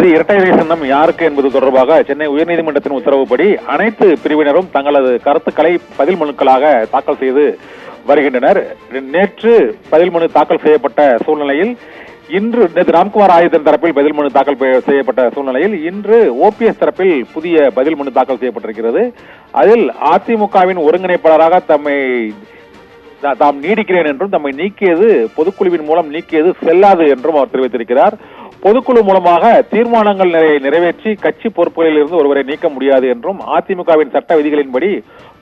இது இரட்டை இலை சின்னம் யாருக்கு என்பது தொடர்பாக சென்னை உயர்நீதிமன்றத்தின் உத்தரவுப்படி அனைத்து பிரிவினரும் தங்களது கருத்துக்களை பதில் மனுக்களாக தாக்கல் செய்து வருகின்றனர். நேற்று பதில் மனு தாக்கல் செய்யப்பட்ட சூழ்நிலையில் நேற்று ராம்குமார் ஆயுதன் தரப்பில் பதில் மனு தாக்கல் செய்யப்பட்ட சூழ்நிலையில் இன்று ஓபிஎஸ் தரப்பில் புதிய பதில் மனு தாக்கல் செய்யப்பட்டிருக்கிறது. அதில் அதிமுகவின் ஒருங்கிணைப்பாளராக தாம் நீடிக்கிறேன் என்றும் தம்மை நீக்கியது பொதுக்குழுவின் மூலம் நீக்கியது செல்லாது என்றும் அவர் தெரிவித்திருக்கிறார். பொதுக்குழு மூலமாக தீர்மானங்கள் நிறைவேற்றி கட்சி பொறுப்புகளில் இருந்து ஒருவரை நீக்க முடியாது என்றும் அதிமுகவின் சட்ட விதிகளின்படி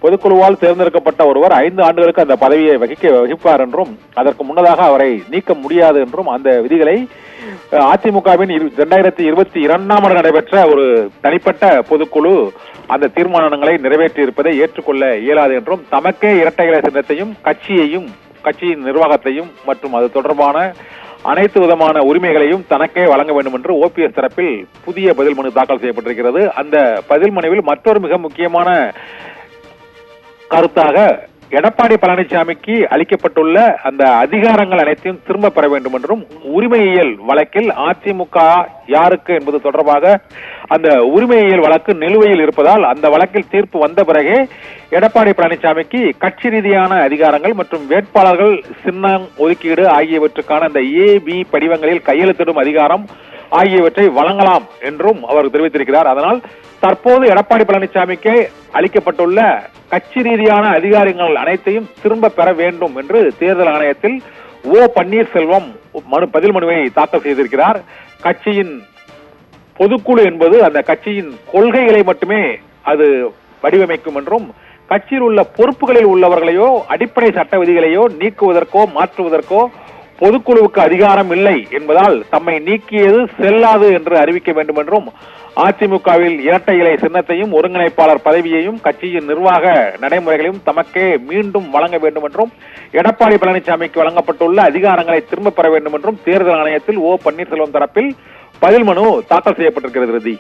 பொதுக்குழுவால் தேர்ந்தெடுக்கப்பட்ட ஒருவர் 5 ஆண்டுகளுக்கு அந்த பதவியை வகிப்பார் என்றும் அதற்கு முன்னதாக அவரை நீக்க முடியாது என்றும் அந்த விதிகளை அதிமுகவின் 2022ஆம் ஆண்டு நடைபெற்ற ஒரு தனிப்பட்ட பொதுக்குழு அந்த தீர்மானங்களை நிறைவேற்றி இருப்பதை ஏற்றுக்கொள்ள இயலாது என்றும் தமக்கே இரட்டை இலை சின்னத்தையும் கட்சியின் நிர்வாகத்தையும் மற்றும் அது தொடர்பான அனைத்து விதமான உரிமைகளையும் தனக்கே வழங்க வேண்டும் என்று ஓபிஎஸ் தரப்பில் புதிய பதில் மனு தாக்கல் செய்யப்பட்டிருக்கிறது. அந்த பதில் மனுவில் மற்றொரு மிக முக்கியமான கருத்தாக எடப்பாடி பழனிசாமிக்கு அளிக்கப்பட்டுள்ள அந்த அதிகாரங்கள் அனைத்தையும் திரும்ப பெற வேண்டும் என்றும் உரிமையியல் வழக்கில் அதிமுக யாருக்கு என்பது தொடர்பாக அந்த உரிமையியல் வழக்கு நிலுவையில் இருப்பதால் அந்த வழக்கில் தீர்ப்பு வந்த பிறகே எடப்பாடி பழனிசாமிக்கு கட்சி ரீதியான அதிகாரங்கள் மற்றும் வேட்பாளர்கள் சின்னம் ஒதுக்கீடு ஆகியவற்றுக்கான அந்த AB படிவங்களில் கையெழுத்திடும் அதிகாரம் ஆகியவற்றை வழங்கலாம் என்றும் அவர் தெரிவித்திருக்கிறார். அதனால் தற்போது எடப்பாடி பழனிசாமிக்கு அளிக்கப்பட்டுள்ள கட்சி ரீதியான அதிகாரங்கள் அனைத்தையும் திரும்ப பெற வேண்டும் என்று தேர்தல் ஆணையத்தில் ஓ பன்னீர்செல்வம் பதில் மனுவை தாக்கல் செய்திருக்கிறார். கட்சியின் பொதுக்குழு என்பது அந்த கட்சியின் கொள்கைகளை மட்டுமே அது வடிவமைக்கும் என்றும் கட்சியில் உள்ள பொறுப்புகளில் உள்ளவர்களையோ அடிப்படை சட்ட விதிகளையோ நீக்குவதற்கோ மாற்றுவதற்கோ பொதுக்குழுவுக்கு அதிகாரம் இல்லை என்பதால் தம்மை நீக்கியது செல்லாது என்று அறிவிக்க வேண்டும் என்றும் அதிமுகவில் இரட்டை இலை சின்னத்தையும் ஒருங்கிணைப்பாளர் பதவியையும் கட்சியின் நிர்வாக நடைமுறைகளையும் தமக்கே மீண்டும் வழங்க வேண்டும் என்றும் எடப்பாடி பழனிசாமிக்கு வழங்கப்பட்டுள்ள அதிகாரங்களை திரும்ப பெற வேண்டும் என்றும் தேர்தல் ஆணையத்தில் ஓ பன்னீர்செல்வம் தரப்பில் பதில் மனு தாக்கல் செய்யப்பட்டிருக்கிறது.